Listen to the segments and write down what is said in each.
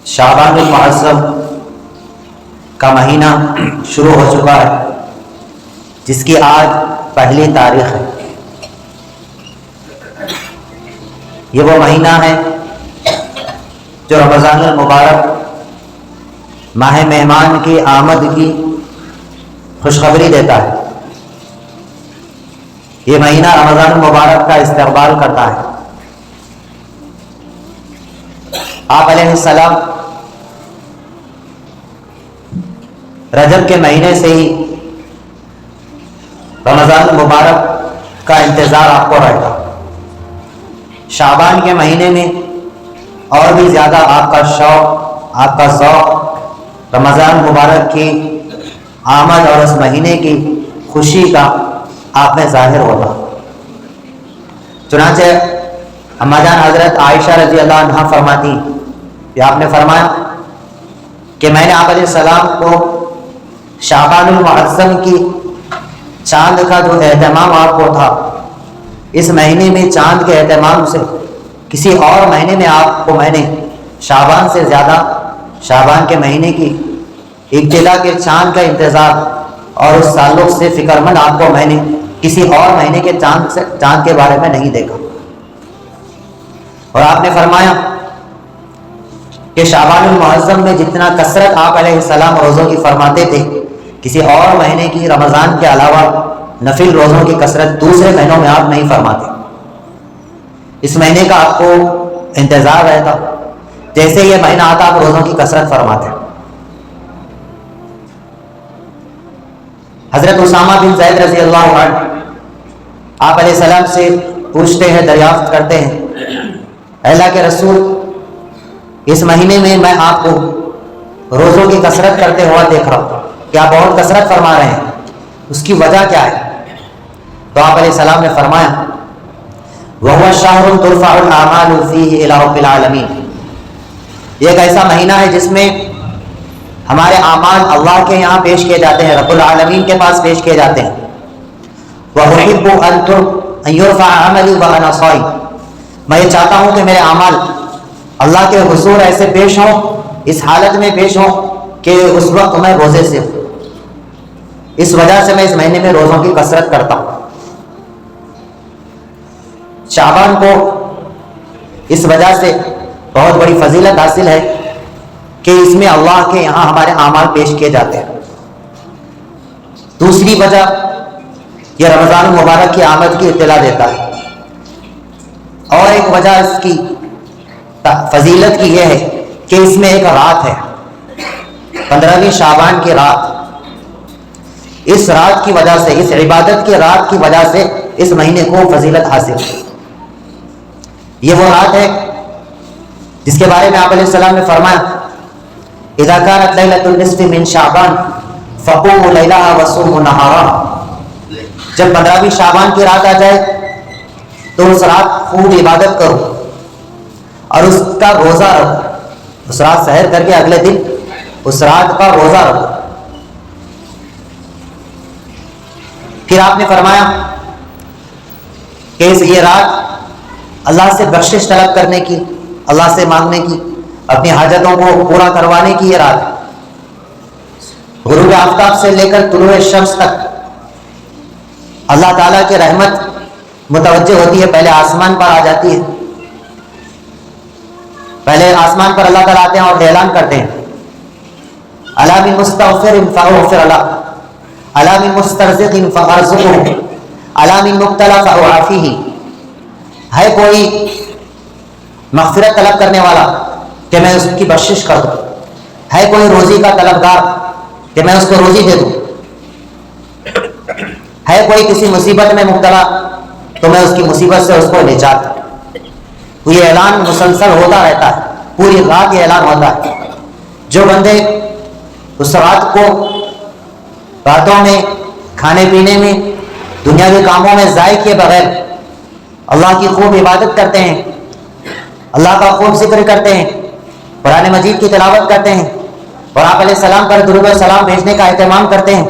شعبان المعظم کا مہینہ شروع ہو چکا ہے، جس کی آج پہلی تاریخ ہے۔ یہ وہ مہینہ ہے جو رمضان المبارک ماہ مہمان کی آمد کی خوشخبری دیتا ہے۔ یہ مہینہ رمضان المبارک کا استقبال کرتا ہے۔ آپ علیہ السلام رجب کے مہینے سے ہی رمضان المبارک کا انتظار آپ کو رہتا۔ شعبان کے مہینے میں اور بھی زیادہ آپ کا شوق، آپ کا ذوق رمضان مبارک کی آمد اور اس مہینے کی خوشی کا آپ میں ظاہر ہوتا۔ چنانچہ اما جان حضرت عائشہ رضی اللہ عنہا فرماتی کہ آپ نے فرمایا کہ میں نے آپ علیہ السلام کو شعبان المعظم کی چاند کا جو اہتمام آپ کو تھا، اس مہینے میں چاند کے اہتمام سے کسی اور مہینے میں آپ کو میں نے شعبان سے زیادہ شعبان کے مہینے کی ابتدا کے چاند کا انتظار اور اس تعلق سے فکر مند آپ کو میں نے کسی اور مہینے کے چاند کے بارے میں نہیں دیکھا۔ اور آپ نے فرمایا کہ شعبان المعظم میں جتنا کثرت آپ علیہ السلام روزوں کی فرماتے تھے، کسی اور مہینے کی رمضان کے علاوہ نفل روزوں کی کثرت دوسرے مہینوں میں آپ نہیں فرماتے۔ اس مہینے کا آپ کو انتظار رہتا، جیسے یہ مہینہ آتا آپ روزوں کی کثرت فرماتے۔ حضرت اسامہ بن زید رضی اللہ عنہ آپ علیہ السلام سے پوچھتے ہیں، دریافت کرتے ہیں، اللہ کے رسول، اس مہینے میں میں آپ کو روزوں کی کثرت کرتے ہوا دیکھ رہا ہوں کہ آپ بہت کثرت فرما رہے ہیں، اس کی وجہ کیا ہے؟ تو آپ علیہ السلام نے فرمایا، وَهُوَ الشَّهْرُ تُرْفَعُ الْأَعْمَالُ فِيهِ إِلَىٰ رَبِّ الْعَالَمِينَ۔ یہ ایک ایسا مہینہ ہے جس میں ہمارے اعمال اللہ کے یہاں پیش کیے جاتے ہیں، رب العالمین کے پاس پیش کیے جاتے ہیں۔ وَأُحِبُّ أَن يُرْفَعَ عَمَلِي وَأَنَا صَائِمٌ۔ میں یہ چاہتا ہوں کہ میرے اعمال اللہ کے حضور ایسے پیش ہوں، اس حالت میں پیش ہوں کہ اس وقت میں روزے سے ہوں۔ اس وجہ سے میں اس مہینے میں روزوں کی کثرت کرتا ہوں۔ شعبان کو اس وجہ سے بہت بڑی فضیلت حاصل ہے کہ اس میں اللہ کے یہاں ہمارے اعمال پیش کیے جاتے ہیں۔ دوسری وجہ یہ رمضان المبارک کی آمد کی اطلاع دیتا ہے، اور ایک وجہ اس کی فضیلت کی یہ ہے کہ اس میں ایک رات ہے، 15ویں شعبان کی رات۔ اس رات کی وجہ سے، اس عبادت کی رات کی وجہ سے اس مہینے کو فضیلت حاصل ہے۔ یہ وہ رات ہے جس کے بارے میں آپ علیہ السلام نے فرمایا، اذا كانت ليلة النصف من شعبان فقوموا ليلها وصوموا نهارها۔ جب 15ویں شعبان کی رات آ جائے تو اس رات خوب عبادت کرو اور اس کا روزہ رکھو، اس رات سحر کر کے اگلے دن اس رات کا روزہ رکھو۔ پھر آپ نے فرمایا کہ یہ رات اللہ سے بخشش طلب کرنے کی، اللہ سے مانگنے کی، اپنی حاجتوں کو پورا کروانے کی یہ رات ہے۔ غروب آفتاب سے لے کر طلوع شمس تک اللہ تعالیٰ کی رحمت متوجہ ہوتی ہے، پہلے آسمان پر آ جاتی ہے۔ پہلے آسمان پر اللہ تعالیٰ آتے ہیں اور اعلان کرتے ہیں، الا من مستغفر فاغفر له، الا من مسترزق فارزقه، الا من مبتلى فاعافيه۔ ہے کوئی مغفرت طلب کرنے والا کہ میں اس کی بخشش کر دوں، ہے کوئی روزی کا طلبگار کہ میں اس کو روزی دے دوں، ہے کوئی کسی مصیبت میں مبتلا تو میں اس کی مصیبت سے اس کو نجات دوں۔ یہ اعلان مسلسل ہوتا رہتا ہے، پوری رات یہ اعلان ہوتا ہے۔ جو بندے اس رات کو راتوں میں کھانے پینے میں، دنیاوی کاموں میں ضائع کیے بغیر اللہ کی خوب عبادت کرتے ہیں، اللہ کا خوب ذکر کرتے ہیں، قرآن مجید کی تلاوت کرتے ہیں، اور آپ علیہ السلام پر درود و سلام بھیجنے کا اہتمام کرتے ہیں،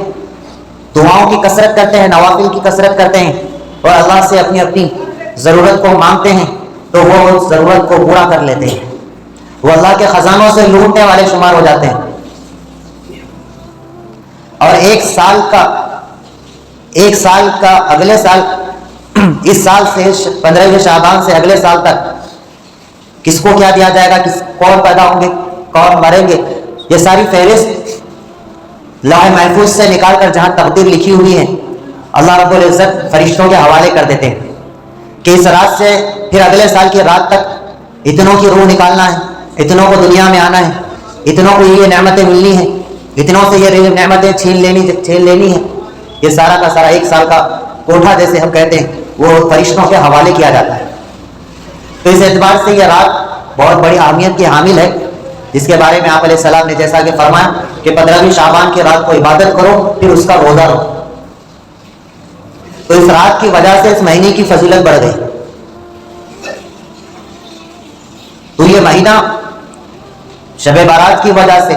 دعاؤں کی کثرت کرتے ہیں، نوافل کی کثرت کرتے ہیں، اور اللہ سے اپنی اپنی ضرورت کو مانگتے ہیں، تو وہ اس ضرورت کو پورا کر لیتے ہیں۔ وہ اللہ کے خزانوں سے لوٹنے والے شمار ہو جاتے ہیں. اور ایک سال کا اگلے سال، اس سال سے 15 شعبان سے اگلے سال تک کس کو کیا دیا جائے گا، کون پیدا ہوں گے، کون مریں گے، یہ ساری فہرست لوح محفوظ سے نکال کر جہاں تقدیر لکھی ہوئی ہے اللہ رب العزت فرشتوں کے حوالے کر دیتے ہیں کہ اس رات سے پھر اگلے سال کی رات تک اتنوں کی روح نکالنا ہے، اتنوں کو دنیا میں آنا ہے، اتنوں کو یہ نعمتیں ملنی ہیں، اتنوں سے یہ نعمتیں چھین لینی ہے. یہ سارا کا سارا ایک سال کا کوٹھا جیسے ہم کہتے ہیں وہ فرشتوں کے حوالے کیا جاتا ہے. تو اس اعتبار سے یہ رات بہت بڑی اہمیت کی حامل ہے، جس کے بارے میں آپ علیہ السلام نے جیسا کہ فرمایا کہ 15 شعبان کی رات کو عبادت کرو پھر اس کا روزہ رہو. تو اس رات کی وجہ سے اس مہینے کی فضیلت بڑھ گئی. تو یہ مہینہ شب بارات کی وجہ سے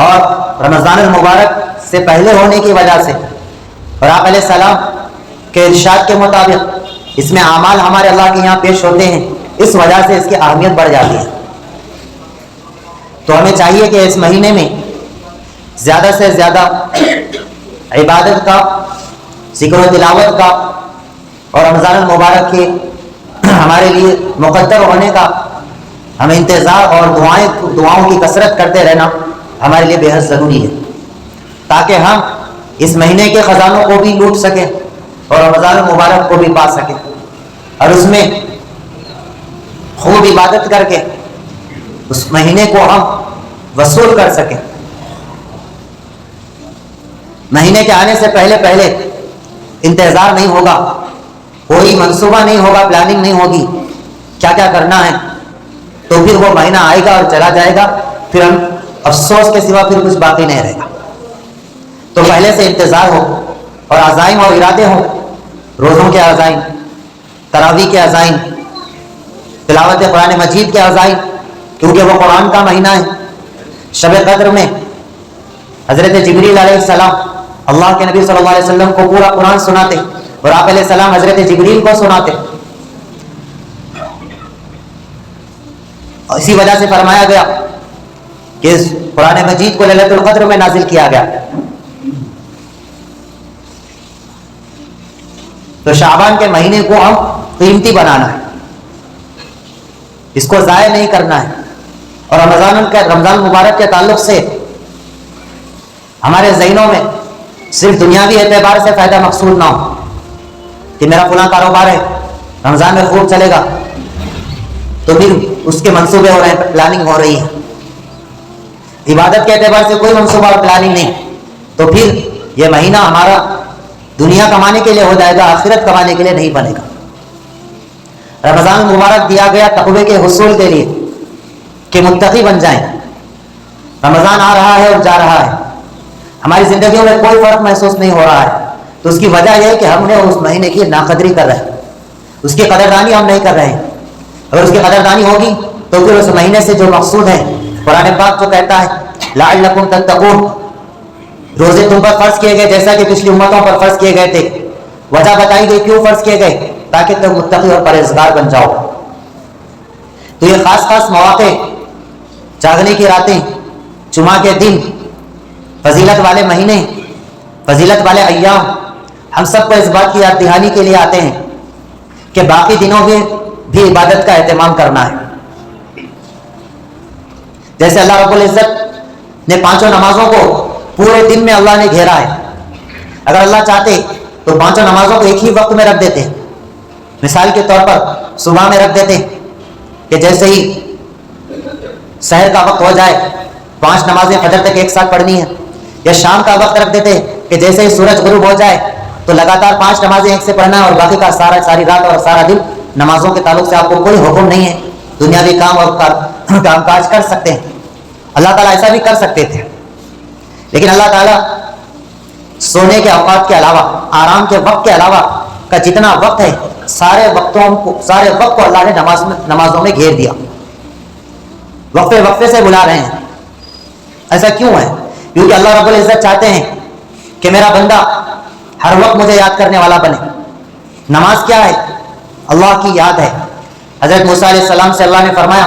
اور رمضان المبارک سے پہلے ہونے کی وجہ سے اور آپ علیہ السلام کے ارشاد کے مطابق اس میں اعمال ہمارے اللہ کے یہاں پیش ہوتے ہیں، اس وجہ سے اس کی اہمیت بڑھ جاتی ہے. تو ہمیں چاہیے کہ اس مہینے میں زیادہ سے زیادہ عبادت کا، ذکر و تلاوت کا اور رمضان المبارک کے ہمارے لیے مقدر ہونے کا ہمیں انتظار اور دعاؤں کی کثرت کرتے رہنا ہمارے لیے بے حد ضروری ہے، تاکہ ہم اس مہینے کے خزانوں کو بھی لوٹ سکیں اور رمضان المبارک کو بھی پا سکیں اور اس میں خوب عبادت کر کے اس مہینے کو ہم وصول کر سکیں. مہینے کے آنے سے پہلے انتظار نہیں ہوگا، کوئی منصوبہ نہیں ہوگا، پلاننگ نہیں ہوگی کیا کیا کرنا ہے، تو پھر وہ مہینہ آئے گا اور چلا جائے گا، پھر ہم افسوس کے سوا پھر کچھ باقی نہیں رہے گا. تو پہلے سے انتظار ہو اور عزائم اور ارادے ہوں، روزوں کے عزائم، تراویح کے عزائم، تلاوت قرآن مجید کے عزائم، کیونکہ وہ قرآن کا مہینہ ہے. شب قدر میں حضرت جبریل علیہ السلام اللہ کے نبی صلی اللہ علیہ وسلم کو پورا قرآن سناتے اور آپ علیہ السلام حضرت جبریل کو سناتے. اسی وجہ سے فرمایا گیا کہ قرآن مجید کو لیلۃ القدر میں نازل کیا گیا. تو شعبان کے مہینے کو ہم قیمتی بنانا ہے، اس کو ضائع نہیں کرنا ہے. اور رمضان مبارک کے تعلق سے ہمارے ذہنوں میں صرف دنیاوی اعتبار سے فائدہ مقصود نہ ہو کہ میرا فلاں کاروبار ہے، رمضان میں خوب چلے گا، تو پھر اس کے منصوبے ہو رہے ہیں، پلاننگ ہو رہی ہے. عبادت کے اعتبار سے کوئی منصوبہ اور پلاننگ نہیں، تو پھر یہ مہینہ ہمارا دنیا کمانے کے لیے ہو جائے گا، آخرت کمانے کے لیے نہیں بنے گا. رمضان مبارک دیا گیا تقوی کے حصول کے لیے کہ متقی بن جائیں. رمضان آ رہا ہے اور جا رہا ہے، ہماری زندگیوں میں کوئی فرق محسوس نہیں ہو رہا ہے، تو اس کی وجہ یہ ہے کہ ہم نے اس مہینے کی ناقدری کر رہے ہیں، اس کی قدردانی ہم نہیں کر رہے ہیں. اگر اس کی قدردانی ہوگی تو پھر اس مہینے سے جو مقصود ہے، قرآن پاک جو کہتا ہے لعلکم تتقون، روزے تم پر فرض کیے گئے جیسا کہ پچھلی امتوں پر فرض کیے گئے تھے. وجہ بتائی گئی کیوں فرض کیے گئے، تاکہ تم متقی اور پرہیزگار بن جاؤ. تو یہ خاص مواقع، جاگنے کی راتیں، جمعہ کے دن، فضیلت والے مہینے، فضیلت والے ایام، ہم سب کو اس بات کی یاد دہانی کے لیے آتے ہیں کہ باقی دنوں میں بھی عبادت کا اہتمام کرنا ہے. جیسے اللہ رب العزت نے 5 نمازوں کو پورے دن میں اللہ نے گھیرا ہے. اگر اللہ چاہتے تو 5 نمازوں کو ایک ہی وقت میں رکھ دیتے. مثال کے طور پر صبح میں رکھ دیتے کہ جیسے ہی سحر کا وقت ہو جائے 5 نمازیں فجر تک ایک ساتھ پڑھنی ہے، یا شام کا وقت رکھ دیتے کہ جیسے ہی سورج غروب ہو جائے تو لگاتار 5 نمازیں ایک سے پڑھنا ہے، اور باقی کا ساری رات اور سارا دن نمازوں کے تعلق سے آپ کو کوئی حکم نہیں ہے. دنیاوی کام اور کام کاج کر سکتے ہیں. اللہ تعالیٰ ایسا بھی کر سکتے تھے، لیکن اللہ تعالیٰ سونے کے اوقات کے علاوہ، آرام کے وقت کے علاوہ کا جتنا وقت ہے، سارے وقت کو اللہ نے نمازوں میں گھیر دیا. وقفے سے بلا رہے ہیں. ایسا کیوں ہے؟ کیونکہ اللہ رب العزت چاہتے ہیں کہ میرا بندہ ہر وقت مجھے یاد کرنے والا بنے. نماز کیا ہے؟ اللہ کی یاد ہے. حضرت موسیٰ علیہ السلام سے اللہ نے فرمایا